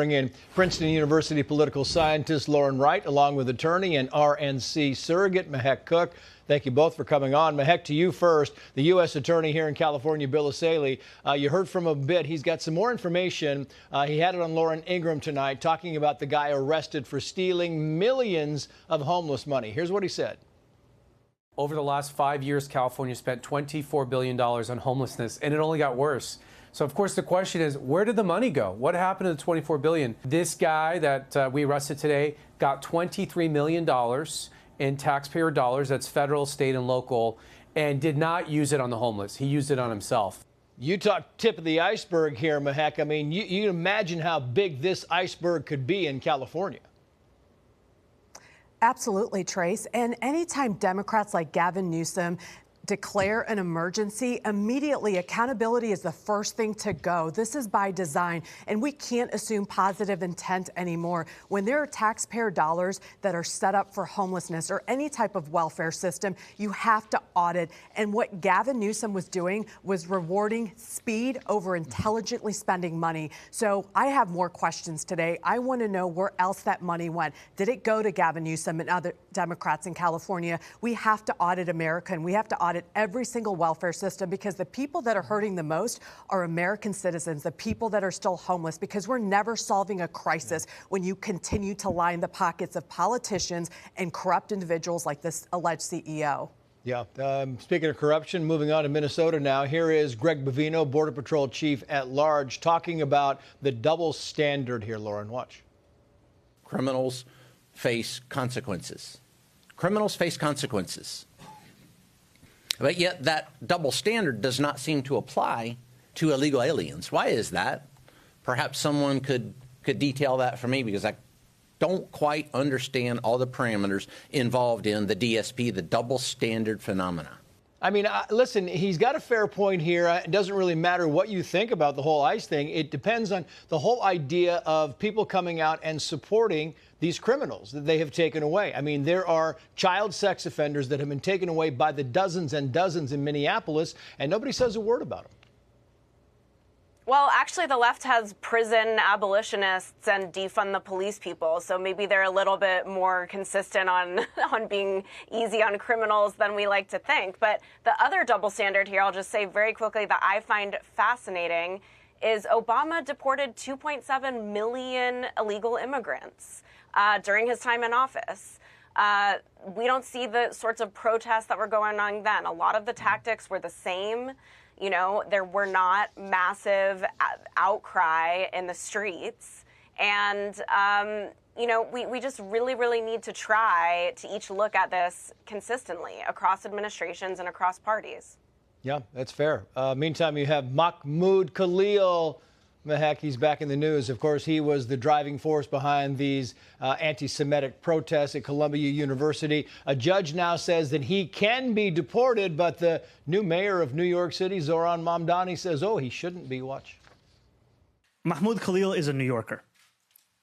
Bring in Princeton University political scientist Lauren Wright, along with attorney and RNC surrogate Mehek Cook. Thank you both for coming on. Mehek, to you first. The U.S. attorney here in California, Bill Asaley, you heard from him a bit. He's got some more information. He had it on Lauren Ingraham tonight, talking about the guy arrested for stealing millions of homeless money. Here's what he said. Over the last 5 years, California spent $24 billion on homelessness, and it only got worse. So, of course, the question is, where did the money go? What happened to the $24 billion? This guy that we arrested today got $23 million in taxpayer dollars, that's federal, state, and local, and did not use it on the homeless. He used it on himself. You talk tip of the iceberg here, Mehek. I mean, you imagine how big this iceberg could be in California. Absolutely, Trace. And anytime Democrats like Gavin Newsom declare an emergency, immediately accountability is the first thing to go. This is by design, and we can't assume positive intent anymore. When there are taxpayer dollars that are set up for homelessness or any type of welfare system, you have to audit. And what Gavin Newsom was doing was rewarding speed over intelligently spending money. So I have more questions today. I want to know where else that money went. Did it go to Gavin Newsom and other Democrats in California? We have to audit America, and we have to audit every single welfare system, because the people that are hurting the most are American citizens, the people that are still homeless, because we're never solving a crisis when you continue to line the pockets of politicians and corrupt individuals like this alleged CEO. Yeah. Speaking of corruption, moving on to Minnesota now, here is Greg Bovino, Border Patrol Chief at Large, talking about the double standard here. Lauren, watch. Criminals face consequences. Criminals face consequences. But yet that double standard does not seem to apply to illegal aliens. Why is that? Perhaps someone could detail that for me, because I don't quite understand all the parameters involved in the DSP, the double standard phenomena. I mean, listen, he's got a fair point here. It doesn't really matter what you think about the whole ICE thing. It depends on the whole idea of people coming out and supporting these criminals that they have taken away. I mean, there are child sex offenders that have been taken away by the dozens and dozens in Minneapolis, and nobody says a word about them. Well, actually, the left has prison abolitionists and defund the police people, so maybe they're a little bit more consistent on being easy on criminals than we like to think. But the other double standard here, I'll just say very quickly, that I find fascinating is Obama deported 2.7 million illegal immigrants during his time in office. We don't see the sorts of protests that were going on then. A lot of the tactics were the same. You know, there were not massive outcry in the streets. And, you know, we just really, really need to try to each look at this consistently across administrations and across parties. Yeah, that's fair. Meantime, you have Mahmoud Khalil. Mehek, he's back in the news. Of course, he was the driving force behind these anti-Semitic protests at Columbia University. A judge now says that he can be deported, but the new mayor of New York City, Zohran Mamdani, says, oh, he shouldn't be. Watch. Mahmoud Khalil is a New Yorker.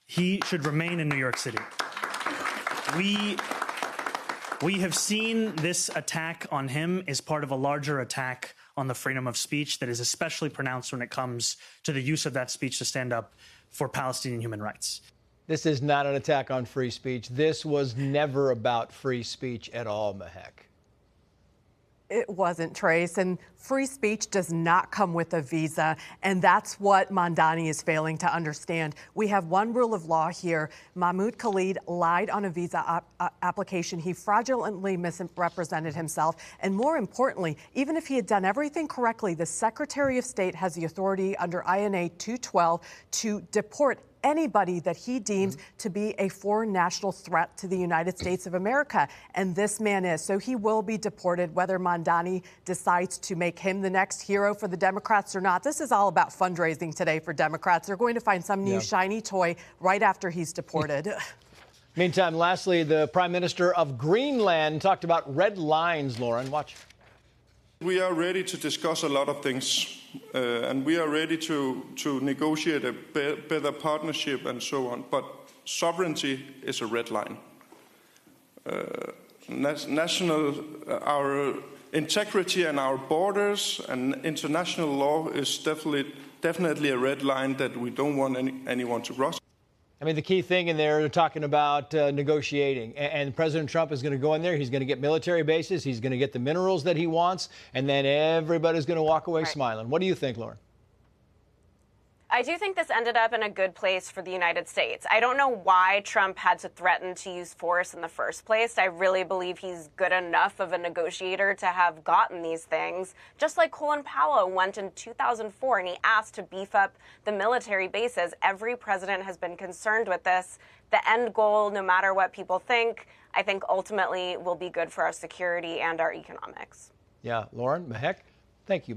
He should remain in New York City. We have seen this attack on him as part of a larger attack on the freedom of speech that is especially pronounced when it comes to the use of that speech to stand up for Palestinian human rights. This is not an attack on free speech. This was never about free speech at all, Mehek. It wasn't, Trace, and free speech does not come with a visa, and that's what Mamdani is failing to understand. We have one rule of law here. Mahmoud Khalil lied on a visa application. He fraudulently misrepresented himself, and more importantly, even if he had done everything correctly, the Secretary of State has the authority under INA 212 to deport anybody that he deems to be a foreign national threat to the United States of America. And this man is. So he will be deported, whether Mamdani decides to make him the next hero for the Democrats or not. This is all about fundraising today for Democrats. They're going to find some new shiny toy right after he's deported. Meantime, lastly, the Prime Minister of Greenland talked about red lines, Lauren. Watch. We are ready to discuss a lot of things, and we are ready to negotiate a better partnership and so on. But sovereignty is a red line. Our integrity and our borders and international law is definitely a red line that we don't want anyone to cross. I mean, the key thing in there, they're talking about negotiating. And President Trump is going to go in there. He's going to get military bases. He's going to get the minerals that he wants. And then everybody's going to walk away smiling. What do you think, Lauren? I do think this ended up in a good place for the United States. I don't know why Trump had to threaten to use force in the first place. I really believe he's good enough of a negotiator to have gotten these things. Just like Colin Powell went in 2004 and he asked to beef up the military bases. Every president has been concerned with this. The end goal, no matter what people think, I think ultimately will be good for our security and our economics. Yeah, Lauren, Mehek, thank you.